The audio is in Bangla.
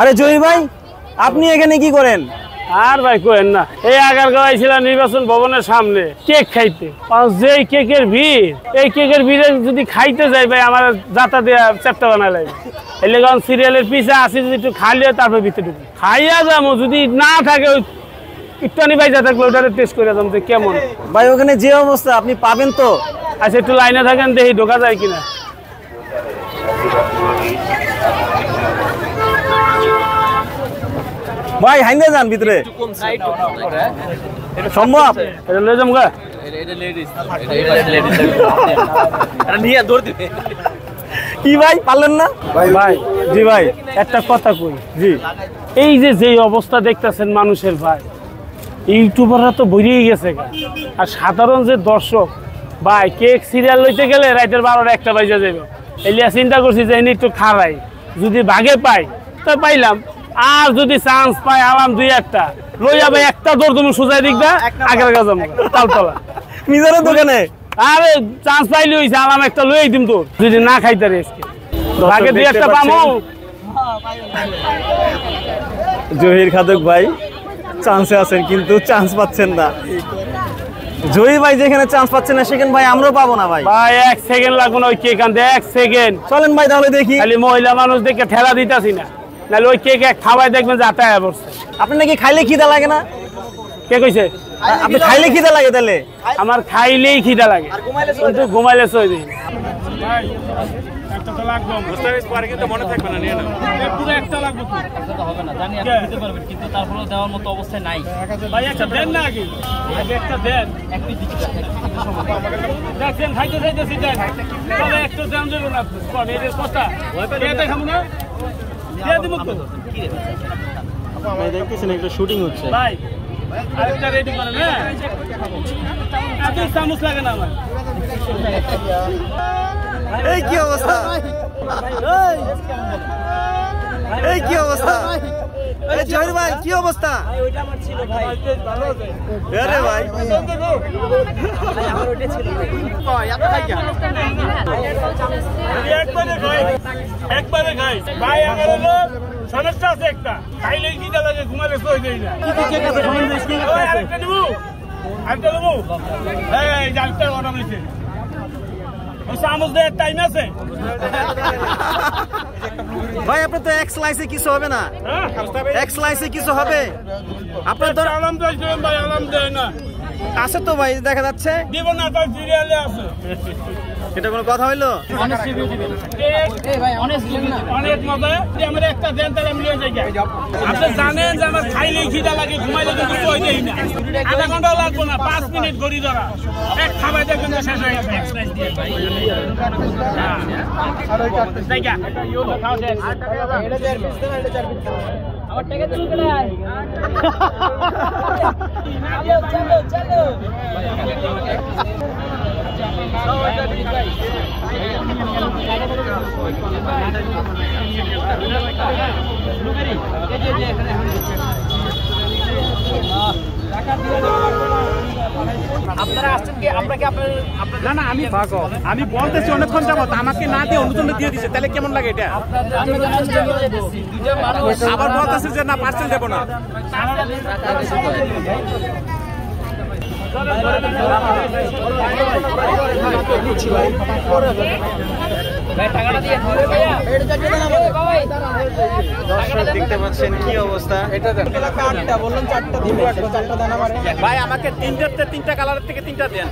আরে জহির ভাই, আপনি এখানে কি করেন? আর ভাই কোয়েন না, এই আগারগাঁও আইছিলাম নির্বাচন ভবনের সামনে কেক খাইতে। যেই কেকের ভিড়, এই কেকের ভিড়ে যদি খাইতে যাই ভাই আমার যাতা দেওয়া চ্যাপ্টা বানা লাগবে। এলে কারণ সিরিয়ালের পিছে আসি, যদি একটু খাইলে তারপরে ভিতরে ঢুকি খাইয়া যাবো। যদি না থাকে ওই একটুখানি ভাই যা থাকলে ওটারে টেস্ট করে যাবো কেমন। ভাই ওখানে যে অবস্থা, আপনি পাবেন তো? আচ্ছা একটু লাইনে থাকেন, দেখি ঢোকা যায় কিনা। ভাই হাইন্দে যান ভিতরে, সম্ভব? এটা লয়ে যাম গা। কি ভাই পারলেন না? ভাই জি ভাই, একটা কথা কই, জি এই যে অবস্থা দেখতেছেন মানুষের ভাই, ইউটিউবাররা তো বেরিয়ে গেছে গা। আর সাধারণ যে দর্শক ভাই, কেক সিরিয়াল লইতে গেলে রাতের 12টা 1টা বাজে যাবে। এলিয়া চিন্তা করছি যে এনে একটু খাড়াই, যদি ভাগে পাই তো পাইলাম, আর যদি চান্স পাই আলাম 2-1টা লই যাবে। একটা দৌড় তুমি সোজা দিকবা আগের কাজ তালতলা নিজের দোকানে। আরে চান্স পাইলে হইছে, আলাম একটা লই দিম তোর, যদি না খাইতে রে ভাগে 2-1টা পামো। জহির খাদক ভাই চান্সে আছেন, কিন্তু চান্স পাচ্ছেন না। জহির ভাই যেখানে চান্স পাচ্ছেন না, সেখানে ভাই আমরাও পাবো না ভাই। ভাই 1 সেকেন্ড লাগবে না ওই কেক আনতে, 1 সেকেন্ড। চলেন ভাই তাহলে দেখি। খালি মহিলা মানুষ দেখে ঠেলা দিতাছি না, নাহলে ওই কেক এক খাওয়াই দেখবেন যে আটায় পড়ছে। আপনি নাকি খাইলে খিদা লাগে না? কে কইছে? আপনি খাইলে খিদা লাগে? তাহলে আমার খাইলেই খিদা লাগে, কিন্তু ঘুমাইলে সই দিই। একটা শুটিং হচ্ছে ভাই, আরেকটা রেডি করেন। হ্যাঁ, এত চামচ লাগে না আমার। এই কি অবস্থা, এই কি অবস্থা, এই জহির ভাই কি অবস্থা? আরে ভাই একবারে খাই ভাই, আমার হলো সমস্যা আছে একটা, খাইলে খিদা লাগে, ঘুমালে সই দেই না। আরেকটা নেবো, আরেকটা নেবো। এই জালটা অর্ডার নিছে, ওই চামচ দেওয়ার টাইম আছে ভাই? আপনার তো এক স্লাইসে কিছু হবে না, এক স্লাইসে কিছু হবে? আপনার তো আলাম তো ভাই, আলাম দেয় না। আছে তো ভাই, দেখা যাচ্ছে। দিব না, তাই সিরিয়ালে আছে। এটা কোনো কথা হইলো? অনেক মজা। আমার একটা দেন, তাহলে আমি নিয়ে যাই। আপনি জানেন যে আমার খাইলেই খিদা লাগে, ঘুমাইলে কিন্তু কই দেই না। আধা ঘন্টাও লাগবো না, 5 মিনিট ঘড়ি ধরা, এক খাবার দেখবেন যে শেষ হয়ে গেছে। আমার টাকা দিন কেন? চলো চলো। আপনারা আসছেন কি? আমরা কি আপনার না না, আমি বলতেছি অনেকক্ষণ যাবত আমাকে না দিয়ে অন্যজনকে দিয়ে দিছে, তাহলে কেমন লাগে এটা? আবার বলতেছে যে না পার্সেল দেবো না। দেখতে পাচ্ছেন কি অবস্থা। ভাই আমাকে 3টা কালারের থেকে 3টা দেন।